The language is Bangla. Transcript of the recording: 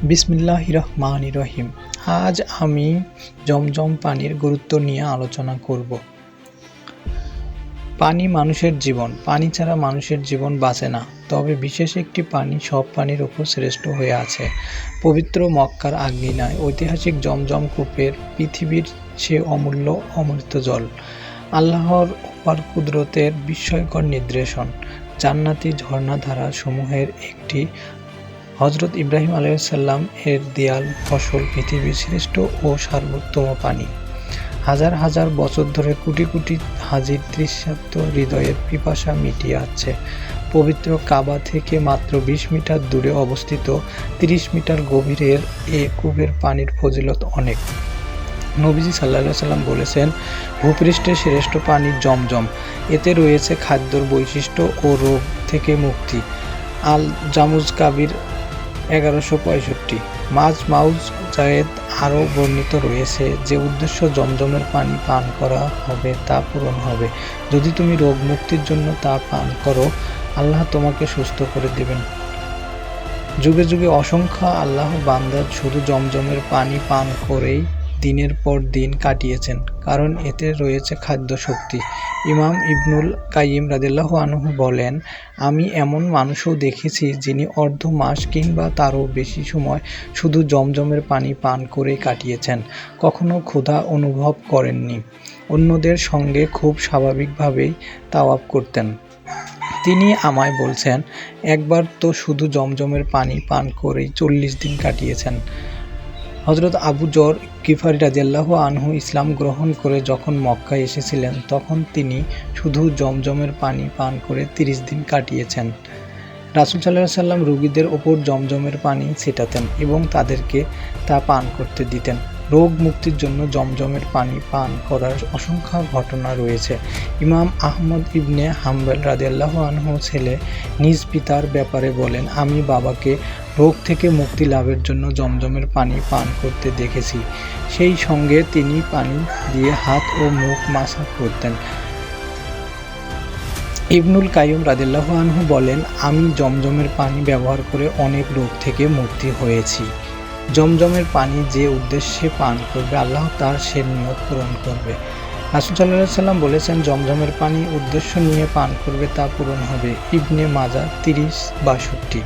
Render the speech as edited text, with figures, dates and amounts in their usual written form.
বিসমিল্লাহির রহমানির রহিম। আজ আমি জমজম পানির গুরুত্ব নিয়ে আলোচনা করব। পানি মানুষের জীবন। পানি ছাড়া মানুষের জীবন বাঁচে না। তবে বিশেষ একটি পানি সব পানির উপর শ্রেষ্ঠ হয়ে আছে। পবিত্র মক্কার আঙিনায় ঐতিহাসিক জমজম কূপের পৃথিবীর চেয়ে অমূল্য অমৃত জল। আল্লাহর অপার কুদরতের বিস্ময়কর নিদর্শন। জান্নাতি ঝর্ণাধারা সমূহের একটি। হজরত ইব্রাহিম আলাইহিসসালাম এর দেয়াল ফসল পৃথিবীর শ্রেষ্ঠ ও সার্বোত্তম পানি। হাজার হাজার বছর ধরে কোটি কোটি হাজির তৃষ্ণার্ত হৃদয়ের পিপাসা মিটিয়ে আছে। পবিত্র কাবা থেকে মাত্র 20 মিটার দূরে অবস্থিত 30 মিটার গভীরের এ কূপের পানির ফজিলত অনেক। নবীজি সাল্লাল্লাহু আলাইহি সাল্লাম বলেছেন, ভূপৃষ্ঠের শ্রেষ্ঠ পানি জমজম। এতে রয়েছে খাদ্যর বৈশিষ্ট্য ও রোগ থেকে মুক্তি। আল জামুজ কাবির 1165। মাজমাউজ জায়েদ আরও বর্ণিত রয়েছে যে উদ্দেশ্য জমজমের পানি পান করা হবে তা পূরণ হবে। যদি তুমি রোগ মুক্তির জন্য তা পান করো, আল্লাহ তোমাকে সুস্থ করে দেবেন। যুগে যুগে অসংখ্য আল্লাহর বান্দা শুধু জমজমের পানি পান করেই দিনের পর দিন কাটিয়েছেন, কারণ এতে রয়েছে খাদ্য শক্তি। ইমাম ইবনুল কাইয়িম রাদিয়াল্লাহু আনহু বলেন, আমি এমন মানুষও দেখেছি যিনি অর্ধ মাস কিংবা তারও বেশি সময় শুধু জমজমের পানি পান করেই কাটিয়েছেন, কখনো ক্ষুধা অনুভব করেননি। অন্যদের সঙ্গে খুব স্বাভাবিকভাবেই তাওয়াফ করতেন। তিনি আমায় বলছেন, একবার তো শুধু জমজমের পানি পান করেই 40 দিন কাটিয়েছেন। হজরত আবু যর গিফারি রাদিয়াল্লাহু আনহু ইসলাম গ্রহণ করে যখন মক্কায় এসেছিলেন, তখন তিনি শুধু জমজমের পানি পান করে 30 দিন কাটিয়েছেন। রাসূল সাল্লাল্লাহু আলাইহি সাল্লাম রোগীদের ওপর জমজমের পানি ছিটাতেন এবং তাদেরকে তা পান করতে দিতেন। রোগ মুক্তির জন্য জমজমের পানি পান করার অসংখ্য ঘটনা রয়েছে। ইমাম আহমদ ইবনে হাম্বল রাদিয়াল্লাহু আনহু ছেলে নিজ পিতার ব্যাপারে বলেন, আমি বাবাকে রোগ থেকে মুক্তি লাভের জন্য জমজমের পানি পান করতে দেখেছি। সেই সঙ্গে তিনি পানি দিয়ে হাত ও মুখ মাসাজ করতেন। ইবনুল কাইয়িম রাদিয়াল্লাহু আনহু বলেন, আমি জমজমের পানি ব্যবহার করে অনেক রোগ থেকে মুক্তি হয়েছি। জমজমের পানি যে উদ্দেশ্যে পান করবে, আল্লাহ তার সে নিয়ত পূরণ করবে। রাসূল সাল্লাল্লাহু আলাইহি সাল্লাম বলেছেন, জমজমের পানি উদ্দেশ্য নিয়ে পান করবে তা পূরণ হবে। ইবনে মাজাহ 30-62।